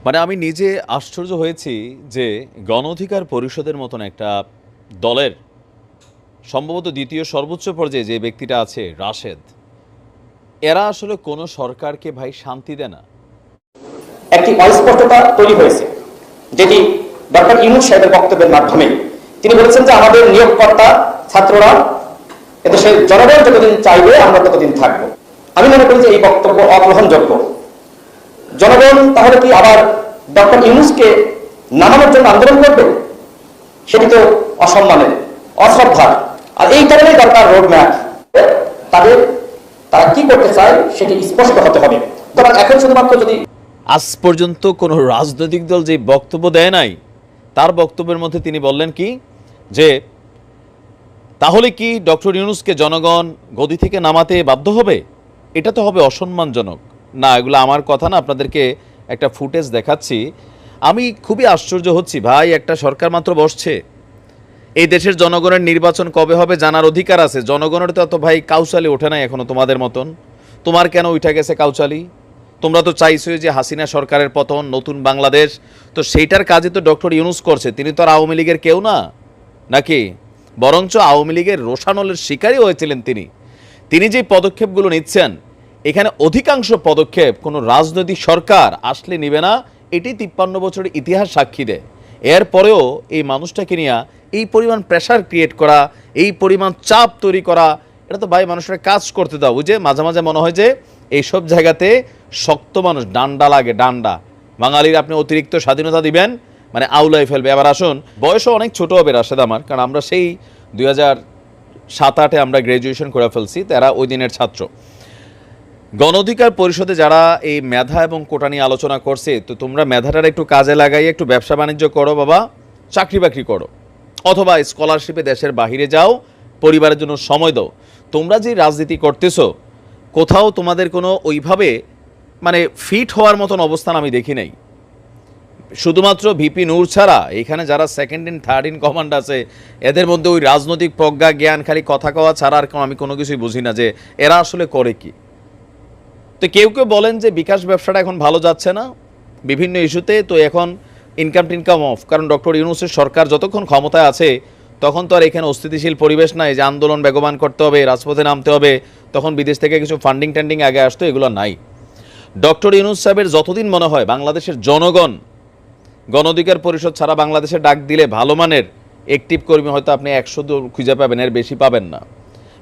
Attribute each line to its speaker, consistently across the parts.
Speaker 1: মানে আমি নিজে আশ্চর্য হয়েছি যে গণ অধিকার পরিষদের মতন একটা দলের সম্ভবত দ্বিতীয় সর্বোচ্চ পর্যায়ে যে ব্যক্তিটা আছে রাশেদ, এরা আসলে কোনো সরকারকে ভাই শান্তি দেয় না।
Speaker 2: একটি অস্পষ্টতা তৈরি হয়েছে, যেটি ডক্টর ইউনূস সাহেবের বক্তব্যের মাধ্যমে তিনি বলেছেন যে আমাদের নিয়োগকর্তা ছাত্ররা এদেশের জনগণ যতদিন চাইবে আমরা ততদিন থাকবো। আমি মনে করি যে এই বক্তব্য অগ্রহণযোগ্য। জনগণ তাহলে কি আবার ডক্টর ইউনূসকে নামানোর জন্য আন্দোলন করবে? সেটি তো অসম্মানের, অশ্রদ্ধার। আর এই কারণেই দরকার রোডম্যাপ। তারা কি করতে চায় সেটি স্পষ্ট হতে হবে। তখন এখন শুধুমাত্র যদি
Speaker 1: আজ পর্যন্ত কোনো রাজনৈতিক দল যে বক্তব্য দেয় নাই, তার বক্তব্যের মধ্যে তিনি বললেন কি যে তাহলে কি ডক্টর ইউনূসকে জনগণ গদি থেকে নামাতে বাধ্য হবে? এটা তো হবে অসম্মানজনক। না, এগুলো আমার কথা না, আপনাদেরকে একটা ফুটেজ দেখাচ্ছি। আমি খুবই আশ্চর্য হচ্ছি ভাই, একটা সরকার মাত্র বসছে, এই দেশের জনগণের নির্বাচন কবে হবে জানার অধিকার আছে। জনগণের তো ভাই কাউচালি ওঠে নাই এখনো তোমাদের মতন। তোমার কেন উঠে গেছে কাউচালি? তোমরা তো চাইছো যে হাসিনা সরকারের পতন, নতুন বাংলাদেশ, তো সেইটার কাজে তো ডক্টর ইউনূস করছে। তিনি তো আর আওয়ামী লীগের কেউ না নাকি? বরঞ্চ আওয়ামী লীগের রোষানলের শিকারই হয়েছিলেন তিনি। তিনি যে পদক্ষেপগুলো নিচ্ছেন, এখানে অধিকাংশ পদক্ষেপ কোনো রাজনৈতিক সরকার আসলে নিবে না। এটি 53 বছরের ইতিহাস সাক্ষী দেয়। এরপরেও এই মানুষটাকে নিয়ে এই পরিমাণ প্রেশার ক্রিয়েট করা, এই পরিমাণ চাপ তৈরি করা, এটা তো ভাই মানুষের কাজ করতে দাও। বুঝে মাঝে মাঝে মনে হয় যে এইসব জায়গাতে শক্ত মানুষ ডান্ডা লাগে, ডান্ডা। বাঙালির আপনি অতিরিক্ত স্বাধীনতা দিবেন মানে আউলাই ফেলবে। এবার আসুন, বয়সও অনেক ছোট হবে রাশেদ আমার, কারণ আমরা সেই 2007-08 আমরা গ্র্যাজুয়েশন করে ফেলছি, তারা ওই দিনের ছাত্র। গণ অধিকার পরিষদে যারা এই মেধা এবং কোটা নিয়ে আলোচনা করছে, তো তোমরা মেধাটার একটু কাজে লাগাই একটু ব্যবসা বাণিজ্য করো বাবা, চাকরি বাকরি করো, অথবা স্কলারশিপে দেশের বাহিরে যাও, পরিবারের জন্য সময় দাও। তোমরা যে রাজনীতি করতেছো, কোথাও তোমাদের কোনো ওইভাবে মানে ফিট হওয়ার মতন অবস্থান আমি দেখি নাই। শুধুমাত্র ভিপি নূর ছাড়া এখানে যারা second in third in command আছে, এদের মধ্যে ওই রাজনৈতিক প্রজ্ঞা জ্ঞান খালি কথা কওয়া ছাড়া আর আমি কোনো কিছুই বুঝি না যে এরা আসলে করে কি। তো কেউ কেউ বলেন যে বিকাশ ব্যবসাটা এখন ভালো যাচ্ছে না বিভিন্ন ইস্যুতে, তো এখন ইনকাম টিনকাম অফ, কারণ ডক্টর ইউনূসের সরকার যতক্ষণ ক্ষমতায় আছে তখন তো আর এখানে অস্থিতিশীল পরিবেশ নাই যে আন্দোলন বেগবান করতে হবে, রাজপথে নামতে হবে, তখন বিদেশ থেকে কিছু ফান্ডিং ট্যান্ডিং আগে আসতো, এগুলো নাই। ডক্টর ইউনূস সাহেবের যতদিন মনে হয় বাংলাদেশের জনগণ গণ অধিকার পরিষদ ছাড়া বাংলাদেশে ডাক দিলে ভালো মানের অ্যাক্টিভ কর্মী হয়তো আপনি 100 খুঁজে পাবেন, এর বেশি পাবেন না।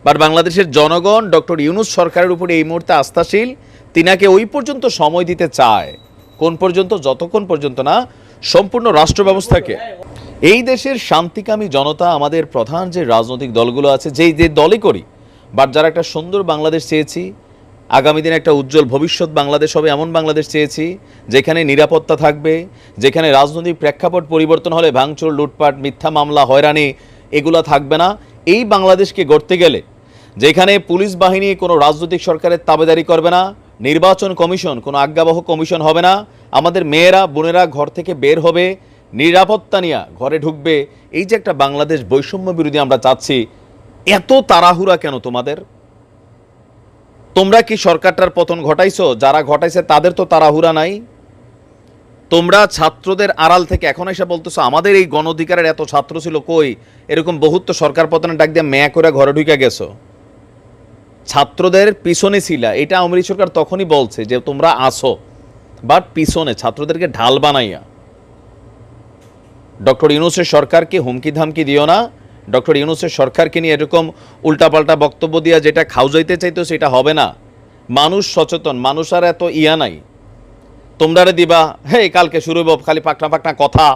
Speaker 1: বাট বাংলাদেশের জনগণ ডক্টর ইউনূস সরকারের উপরে এই মুহূর্তে আস্থাশীল। তিনাকে ওই পর্যন্ত সময় দিতে চায়, কোন পর্যন্ত? যতক্ষণ পর্যন্ত না সম্পূর্ণ রাষ্ট্র ব্যবস্থাকে, এই দেশের শান্তিকামী জনতা, আমাদের প্রধান যে রাজনৈতিক দলগুলো আছে, যেই যে দলই করি, বাট যারা একটা সুন্দর বাংলাদেশ চেয়েছি, আগামী দিনে একটা উজ্জ্বল ভবিষ্যৎ বাংলাদেশ হবে এমন বাংলাদেশ চেয়েছি, যেখানে নিরাপত্তা থাকবে, যেখানে রাজনৈতিক প্রেক্ষাপট পরিবর্তন হলে ভাঙচুর, লুটপাট, মিথ্যা মামলা, হয়রানি এগুলো থাকবে না। এই বাংলাদেশকে গড়তে গেলে যেখানে পুলিশ বাহিনী কোনো রাজনৈতিক সরকারের তাবেদারি করবে না, নির্বাচন কমিশন কোনো আজ্ঞাবহ কমিশন হবে না, আমাদের মেয়েরা বোনেরা ঘর থেকে বের হবে, নিরাপত্তা নিয়ে ঘরে ঢুকবে, এই যে একটা বাংলাদেশ বৈষম্য বিরোধী আমরা চাচ্ছি, এত তাড়াহুড়া কেন তোমাদের? তোমরা কি সরকারটার পতন ঘটাইছো? যারা ঘটাইছে তাদের তো তাড়াহুড়া নাই। তোমরা ছাত্রদের আড়াল থেকে এখন এসে বলতেছো আমাদের এই গণ অধিকারের এত ছাত্র ছিল, কই? এরকম বহুত তো সরকার পতনের ডাক দিয়ে ম্যা করে ঘরে ঢুকে গেছো। ছাত্রদের পিছনে ছিলা, এটা আওয়ামী লীগ সরকার তখনই বলছে যে তোমরা আসো, বাট পিছনে ছাত্রদেরকে ঢাল বানাইয়া। ডক্টর ইউনূসের সরকারকে হুমকি ধামকি দিও না। ডক্টর ইউনূসের সরকারকে নিয়ে এরকম উল্টাপাল্টা বক্তব্য দিয়া যেটা খাউজাইতে চাইতো সেটা হবে না। মানুষ সচেতন, মানুষ আর এত ইয়া নাই। তোমরা দিবা হে কালকে শুরু হইব খালি পাকনা পাকনা কথা,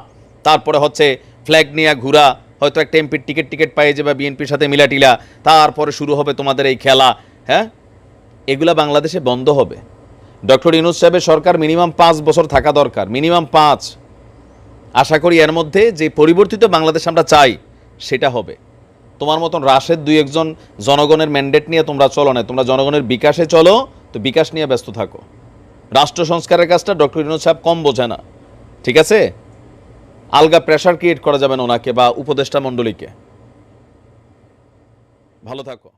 Speaker 1: তারপরে হচ্ছে ফ্ল্যাগ নিয়ে ঘুরা, হয়তো একটা এমপির টিকিট পাইয়ে যাবে বিএনপির সাথে মিলাটিলা, তারপরে শুরু হবে তোমাদের এই খেলা। হ্যাঁ, এগুলা বাংলাদেশে বন্ধ হবে। ডক্টর ইউনূস সাহেবের সরকার মিনিমাম 5 বছর থাকা দরকার, মিনিমাম 5। আশা করি এর মধ্যে যে পরিবর্তিত বাংলাদেশ আমরা চাই সেটা হবে। তোমার মতন রাশেদ 2-1 জন জনগণের ম্যান্ডেট নিয়ে তোমরা চলো না, তোমরা জনগণের বিকাশে চলো, তো বিকাশ নিয়ে ব্যস্ত থাকো। রাষ্ট্র সংস্কারের কাজটা ডক্টর ইউনূস সাহেব কম বোঝে না, ঠিক আছে? আলগা প্রেশার ক্রিয়েট করা যাবে না ওনাকে বা উপদেষ্টা মণ্ডলীকে। ভালো থাকো।